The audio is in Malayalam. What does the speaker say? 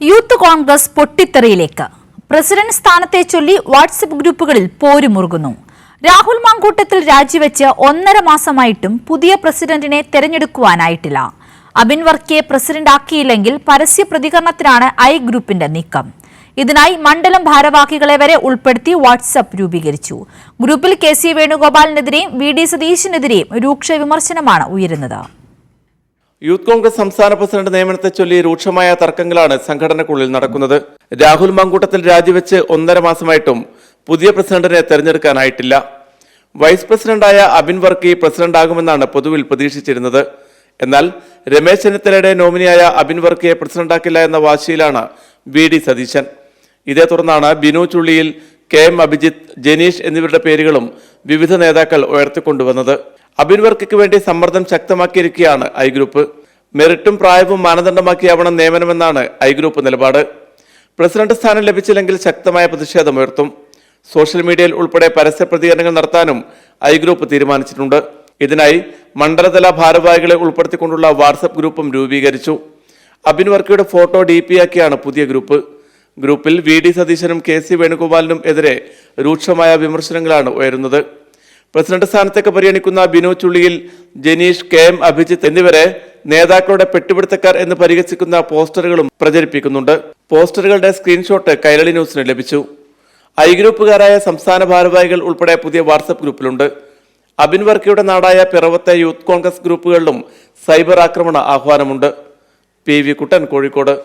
യൂത്ത് കോൺഗ്രസ് പൊട്ടിത്തെറിയിലേക്ക്. പ്രസിഡന്റ് സ്ഥാനത്തെ ചൊല്ലി വാട്സ്ആപ്പ് ഗ്രൂപ്പുകളിൽ പോരുമുറുകുന്നു. രാഹുൽ മാങ്കൂട്ടത്തിൽ രാജിവെച്ച് 1.5 മാസമായിട്ടും പുതിയ പ്രസിഡന്റിനെ തെരഞ്ഞെടുക്കുവാനായിട്ടില്ല. അബിൻ വർക്കിയെ പ്രസിഡന്റ് ആക്കിയില്ലെങ്കിൽ പരസ്യ പ്രതികരണത്തിനാണ് ഐ ഗ്രൂപ്പിന്റെ നീക്കം. ഇതിനായി മണ്ഡലം ഭാരവാഹികളെ വരെ ഉൾപ്പെടുത്തി വാട്സ്ആപ്പ് രൂപീകരിച്ചു. ഗ്രൂപ്പിൽ KC വേണുഗോപാലിനെതിരെയും VD സതീശിനെതിരെയും രൂക്ഷ വിമർശനമാണ് ഉയരുന്നത്. യൂത്ത് കോൺഗ്രസ് സംസ്ഥാന പ്രസിഡന്റ് നിയമനത്തെ ചൊല്ലി രൂക്ഷമായ തർക്കങ്ങളാണ് സംഘടനക്കുള്ളിൽ നടക്കുന്നത്. രാഹുൽ മാങ്കൂട്ടത്തിൽ രാജിവെച്ച് 1.5 മാസമായിട്ടും പുതിയ പ്രസിഡന്റിനെ തെരഞ്ഞെടുക്കാനായിട്ടില്ല. വൈസ് പ്രസിഡന്റായ അബിൻ വർക്കി പ്രസിഡന്റാകുമെന്നാണ് പൊതുവിൽ പ്രതീക്ഷിച്ചിരുന്നത്. എന്നാൽ രമേശ് ചെന്നിത്തലയുടെ നോമിനിയായ അബിൻ വർക്കിയെ പ്രസിഡന്റാക്കില്ല എന്ന വാശിയിലാണ് VD സതീശൻ. ഇതേ തുടർന്നാണ് ബിനു ചുള്ളിയിൽ, KM അഭിജിത്ത്, ജനീഷ് എന്നിവരുടെ പേരുകളും വിവിധ നേതാക്കൾ ഉയർത്തിക്കൊണ്ടുവന്നത്. അബിൻ വർക്കിക്ക് വേണ്ടി സമ്മർദ്ദം ശക്തമാക്കിയിരിക്കുകയാണ് ഐ ഗ്രൂപ്പ്. മെറിറ്റും പ്രായവും മാനദണ്ഡമാക്കിയാവണം നിയമനമെന്നാണ് ഐ ഗ്രൂപ്പ് നിലപാട്. പ്രസിഡന്റ് സ്ഥാനം ലഭിച്ചില്ലെങ്കിൽ ശക്തമായ പ്രതിഷേധമുയർത്തും. സോഷ്യൽ മീഡിയയിൽ ഉൾപ്പെടെ പരസ്യ പ്രതികരണങ്ങൾ നടത്താനും ഐ ഗ്രൂപ്പ് തീരുമാനിച്ചിട്ടുണ്ട്. ഇതിനായി മണ്ഡലതല ഭാരവാഹികളെ ഉൾപ്പെടുത്തിക്കൊണ്ടുള്ള വാട്സ്ആപ്പ് ഗ്രൂപ്പും രൂപീകരിച്ചു. അബിൻ വർക്കിയുടെ ഫോട്ടോ DP ആക്കിയാണ് പുതിയ ഗ്രൂപ്പ്. ഗ്രൂപ്പിൽ VD സതീശനും KC വേണുഗോപാലിനും എതിരെ രൂക്ഷമായ വിമർശനങ്ങളാണ് ഉയരുന്നത്. പ്രസിഡന്റ് സ്ഥാനത്തേക്ക് പരിഗണിക്കുന്ന ബിനു ചുള്ളിയിൽ, ജനീഷ്, KM അഭിജിത്ത് എന്നിവരെ നേതാക്കളുടെ പെട്ടുപിടുത്തക്കാർ എന്ന് പരിഹസിക്കുന്ന പോസ്റ്ററുകളും പ്രചരിപ്പിക്കുന്നുണ്ട്. പോസ്റ്ററുകളുടെ സ്ക്രീൻഷോട്ട് കൈരളി ന്യൂസിന് ലഭിച്ചു. ഐ ഗ്രൂപ്പുകാരായ സംസ്ഥാന ഭാരവാഹികൾ ഉൾപ്പെടെ പുതിയ വാട്സ്ആപ്പ് ഗ്രൂപ്പിലുണ്ട്. അബിൻ വർക്കിയുടെ നാടായ പിറവത്തെ യൂത്ത് കോൺഗ്രസ് ഗ്രൂപ്പുകളിലും സൈബർ ആക്രമണ ആഹ്വാനമുണ്ട്. PV കുട്ടൻ, കോഴിക്കോട്.